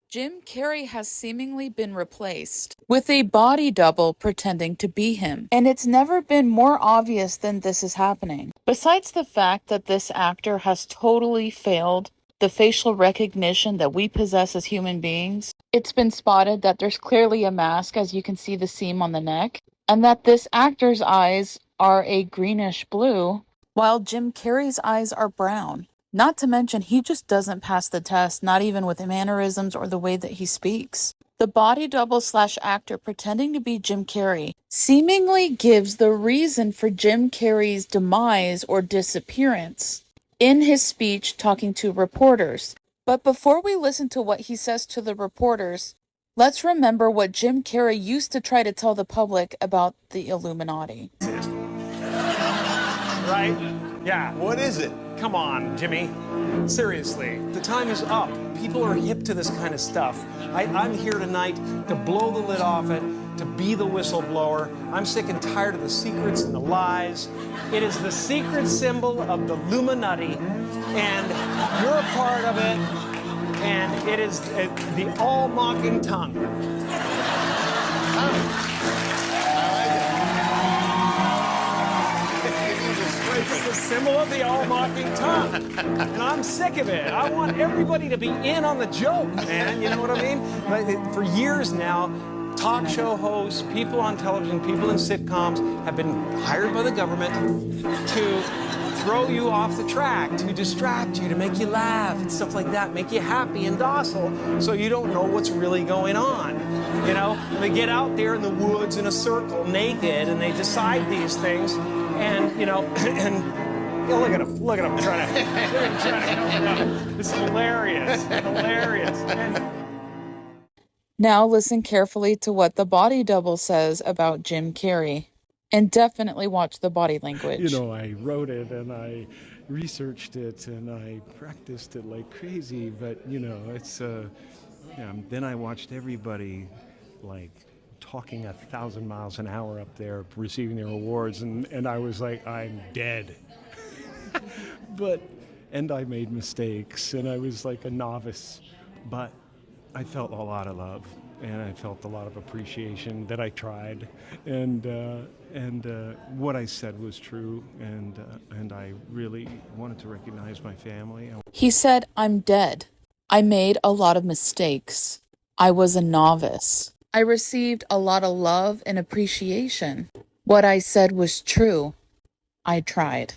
Jim Carey has seemingly been replaced with a body double pretending to be him, and it's never been more obvious than this is happening. Besides the fact that this actor has totally failed the facial recognition that we possess as human beings, it's been spotted that there's clearly a mask, as you can see the seam on the neck, and that this actor's eyes are a greenish blue, while Jim Carrey's eyes are brown. Not to mention, he just doesn't pass the test, not even with mannerisms or the way that he speaks. The body double / actor pretending to be Jim Carrey seemingly gives the reason for Jim Carrey's demise or disappearance in his speech talking to reporters. But before we listen to what he says to the reporters, let's remember what Jim Carrey used to try to tell the public about the Illuminati. Right? Yeah. What is it? Come on, Jimmy. Seriously, the time is up. People are hip to this kind of stuff. I'm here tonight to blow the lid off it, to be the whistleblower. I'm sick and tired of the secrets and the lies. It is the secret symbol of the Illuminati, and you're a part of it, and it is the all-mocking tongue. It's the symbol of the all-mocking tongue. And I'm sick of it. I want everybody to be in on the joke, man. You know what I mean? Like, for years now, talk show hosts, people on television, people in sitcoms have been hired by the government to throw you off the track, to distract you, to make you laugh and stuff like that, make you happy and docile so you don't know what's really going on. You know, they get out there in the woods in a circle naked and they decide these things. And, you know, and look at him trying to help it up. It's hilarious, hilarious. Now listen carefully to what the body double says about Jim Carrey. And definitely watch the body language. You know, I wrote it and I researched it and I practiced it like crazy. But, you know, it's, then I watched everybody, like, talking 1,000 miles an hour up there, receiving their awards, and I was like, I'm dead. And I made mistakes, and I was like a novice, but I felt a lot of love, and I felt a lot of appreciation that I tried, and what I said was true, and I really wanted to recognize my family. He said, I'm dead. I made a lot of mistakes. I was a novice. I received a lot of love and appreciation. What I said was true. I tried.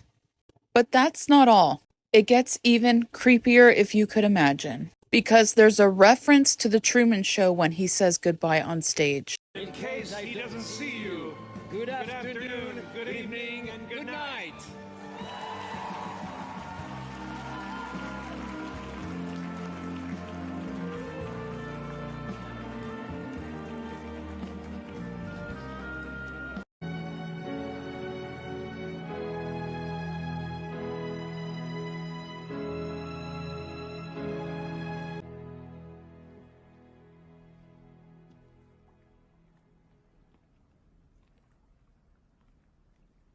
But that's not all. It gets even creepier if you could imagine. Because there's a reference to The Truman Show when he says goodbye on stage. In case he doesn't see you, good afternoon, good evening, and good night.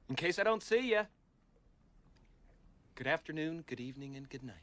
In case I don't see you, good afternoon, good evening, and good night.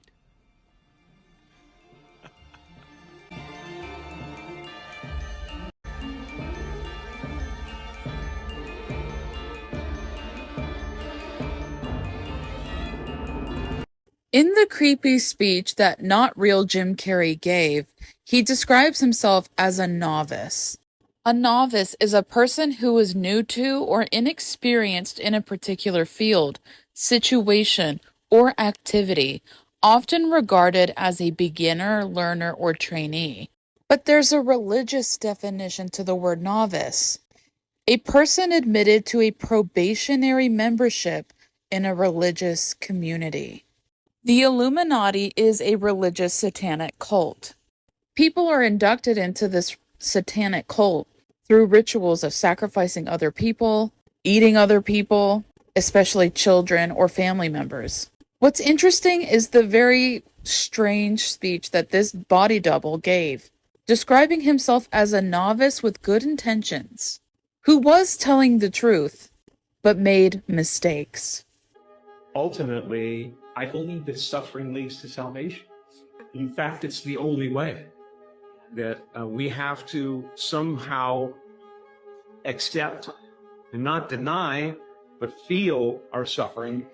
In the creepy speech that not real Jim Carrey gave, he describes himself as a novice. A novice is a person who is new to or inexperienced in a particular field, situation, or activity, often regarded as a beginner, learner, or trainee. But there's a religious definition to the word novice. A person admitted to a probationary membership in a religious community. The Illuminati is a religious satanic cult. People are inducted into this satanic cult through rituals of sacrificing other people, eating other people, especially children or family members. What's interesting is the very strange speech that this body double gave, describing himself as a novice with good intentions, who was telling the truth, but made mistakes. Ultimately, I believe that suffering leads to salvation. In fact, it's the only way. that we have to somehow accept and not deny, but feel our suffering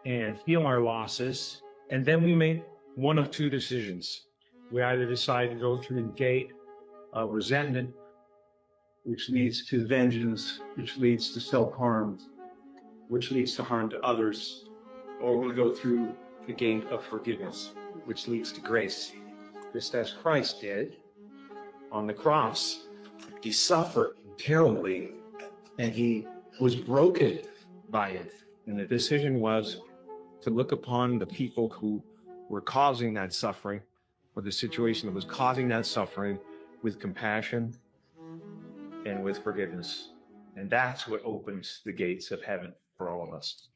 and feel our losses. And then we make one of two decisions. We either decide to go through the gate of resentment, which leads to vengeance, which leads to self-harm, which leads to harm to others, or we go through the gate of forgiveness, which leads to grace. Just as Christ did on the cross. He suffered terribly, and he was broken by it. And the decision was to look upon the people who were causing that suffering, or the situation that was causing that suffering, with compassion and with forgiveness. And that's what opens the gates of heaven for all of us.